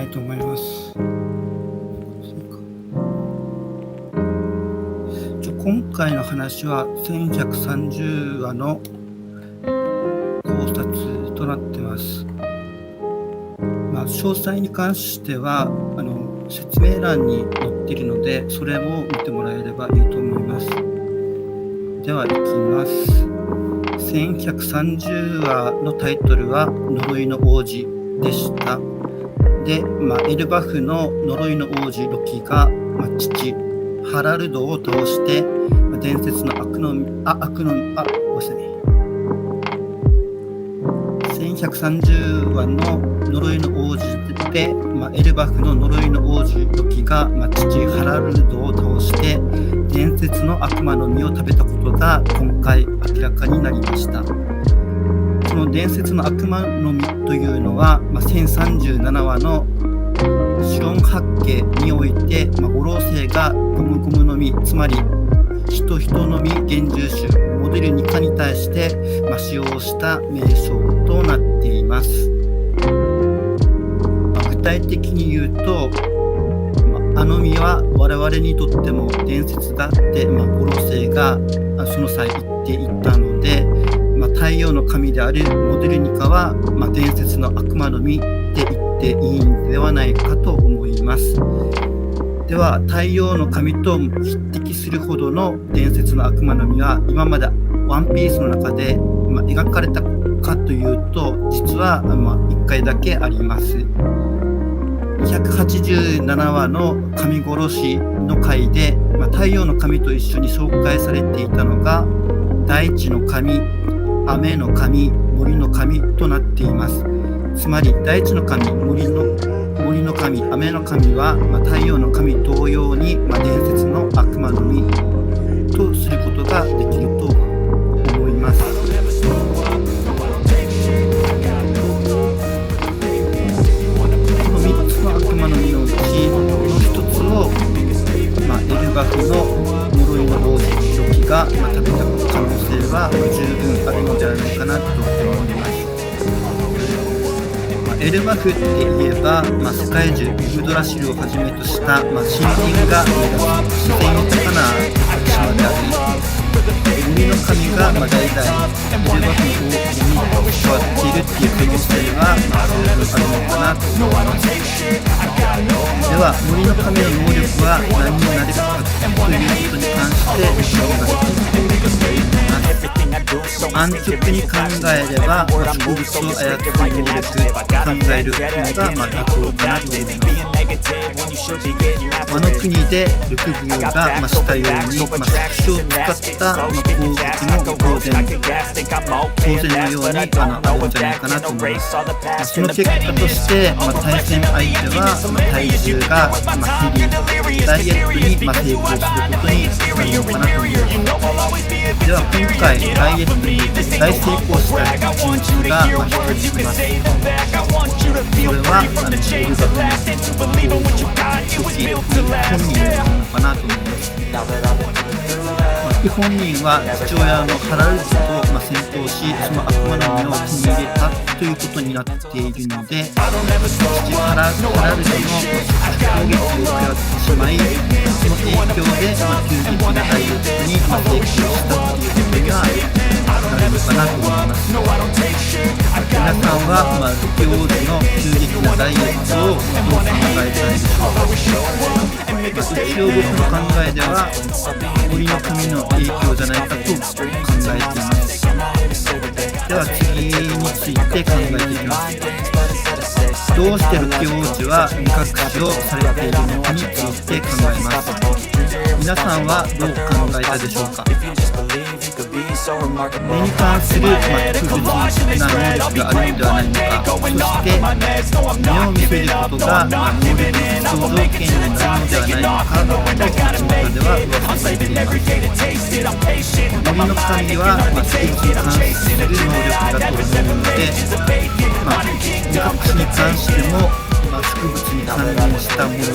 たいと思います。今回の話は1130話の考察となっています。詳細に関しては説明欄に載っているので、それも見てもらえればいいと思います。では、いきます。1130話のタイトルは呪いの王子でした。で、エルバフの呪いの王子ロキが、父ハラルドを倒して、伝説の1130話の呪いの王子で、エルバフの呪いの王子ロキが、父ハラルドを倒して伝説の悪魔の実を食べたことが今回明らかになりました。その伝説の悪魔の実というのは、1037話のシロン八景において、五老星がゴムゴムの実、つまり人の実幻獣種モデル2化に対して、使用した名称となっています。具体的に言うと、あの実は我々にとっても伝説だって、五老星がその際言っていたので、太陽の神であるモデルニカは、伝説の悪魔の実って言っていいんではないかと思います。では、太陽の神と匹敵するほどの伝説の悪魔の実は今までワンピースの中で、描かれたかというと、実は、1回だけあります。187話の神殺しの回で、太陽の神と一緒に紹介されていたのが大地の神、雨の神、森の神となっています。つまり大地の神、森の神、雨の神は、太陽の神同様に、伝説の悪魔の実とすることができると思います。この3つの悪魔の実のうちの1つを、エルバフの呪いの王子ロキが、食べた可能性は十分あるのではないかなと思います。エルバフって言えば、世界中ユグドラシルをはじめとした、森林が自然豊かな島であり、海の神が代々エルバフの王国に関わっているっていう可能性は十分あるのかなと思います。では、森の神の能力は何になれるかということに関して紹介していきます。安直に考えれば、植物を操る能力考えるのが妥当かなと思います。ワノ国でルクグウがしたように、触手を使った攻撃も当然のようにあるんじゃないかなと思います。その結果として、対戦相手は体重がヘビーダイエットに成功することになるのかなと思います。では今回ダイエットに大成功した人物が1人います。それはエルバフの時本人なのかなと思います。本人は父親のハラルドと戦闘し、その悪魔の実を手に入れたということになっているので、父ハラルドの攻撃を食らってしまい、その影響で急激なダイエットに成功したということにはなるのかなと思います。皆さんはロキ王子の急激なダイエットをどう考えたでしょうか。一応僕の考えでは森の神の影響じゃないかと考えています。では次について考えていきます。どうしてロキ王子は目隠しをされているのかについて考えます。皆さんはどう考えたでしょうか。目に関する特別な能力があるのではないのか、そして目を見せることが能力の創造権になるのではないのかと巷では噂されています。森の神は植物に関する能力だと思うので、目隠しに関しても植物に関連したものと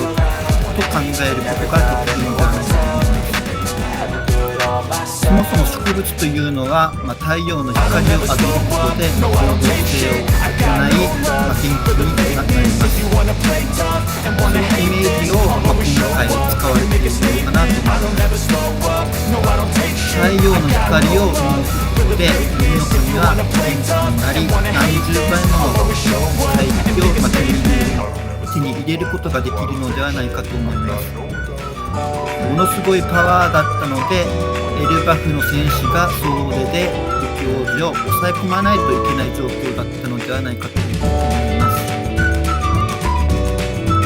考えることができるのではないかと思います。そもそも植物物というのは、太陽の光を浴びることで光合成を行い、元気になります。そのイメージを、今回使われているのかなと思います。太陽の光を見ることで森の神は元気になり、何十倍もの大気を手に入れることができるのではないかと思います。ものすごいパワーだったので、エルバフの戦士が総出でロキ王子を抑え込まないといけない状況だったのではないかと思います。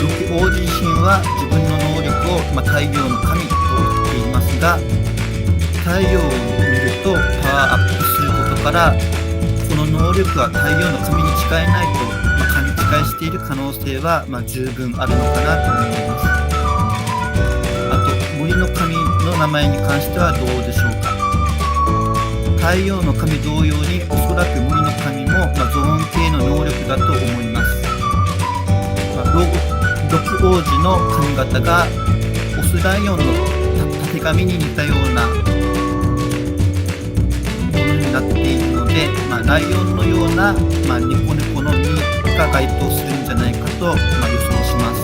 ロキ王子自身は自分の能力を、太陽の神と言っていますが、太陽を見るとパワーアップすることから、この能力は太陽の神に違いないと、勘違いしている可能性は、十分あるのかなと思います。あと、森の神の名前に関してはどうでしょうか。太陽の神同様に、おそらく森の神も、ゾーン系の能力だと思います。ロキ王子の髪型がオスライオンのたてがみに似たようなものになっているので、ライオンのような、ニコニコの実が該当するんじゃないかと、予想します。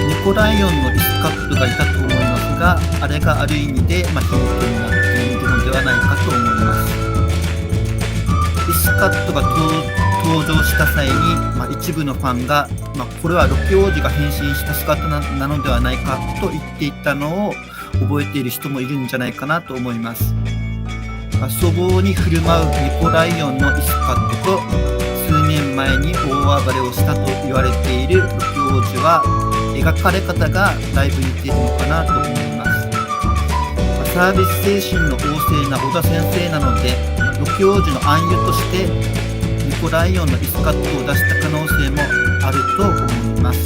ニコライオンのイスカットがいたと思いますが、あれがある意味で、ヒントになっているのではないかと思います。イスカットが登場した際に、一部のファンが、これはロキ王子が変身した姿なのではないかと言っていたのを覚えている人もいるんじゃないかなと思います。粗暴に振る舞うニコライオンのイスカットと、数年前に大暴れをしたと言われているロキ王子は、描かれ方がだいぶ似ているのかなと思います。サービス精神の旺盛な小田先生なので、ロキ王子の暗喩としてニコライオンのイスカットを出した可能性もあると思います。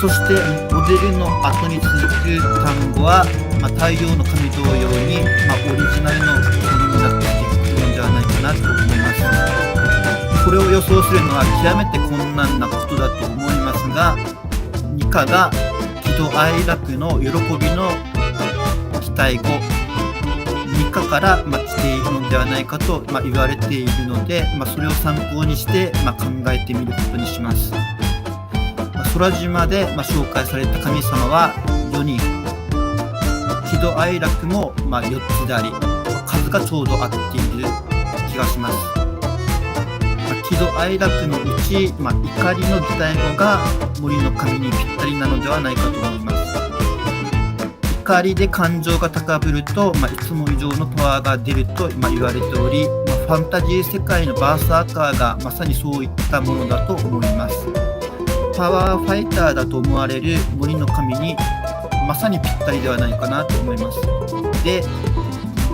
そしてモデルの後に続く単語は、太陽の神同様に、オリジナルのものになってくるんではないかなと思います。これを予想するのは極めて困難なことだと思いますが、ニカが喜怒哀楽の喜びの期待語、ニカから来ているのではないかと言われているので、それを参考にして考えてみることにします。空島で紹介された神様は4人、喜怒哀楽も4つであり、数がちょうど合っている気がします。喜怒哀楽のうち、怒りの擬態語が森の神にぴったりなのではないかと思います。怒りで感情が高ぶると、いつも以上のパワーが出ると言われており、ファンタジー世界のバーサーカーがまさにそういったものだと思います。パワーファイターだと思われる森の神にまさにぴったりではないかなと思います。で、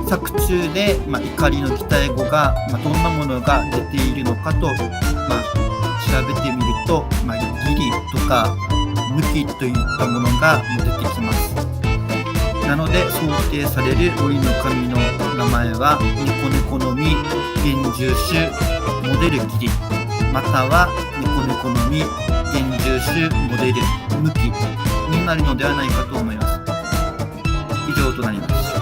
作中で、怒りの擬態語が、どんなものが出ているのかと、調べてみると、ギリとかムキといったものが出てきます。なので想定される森の神の名前はニコニコの実、幻獣種、モデルギリ、またはニコニコの実、幻獣種、モデルムキになるのではないかと思います。以上となります。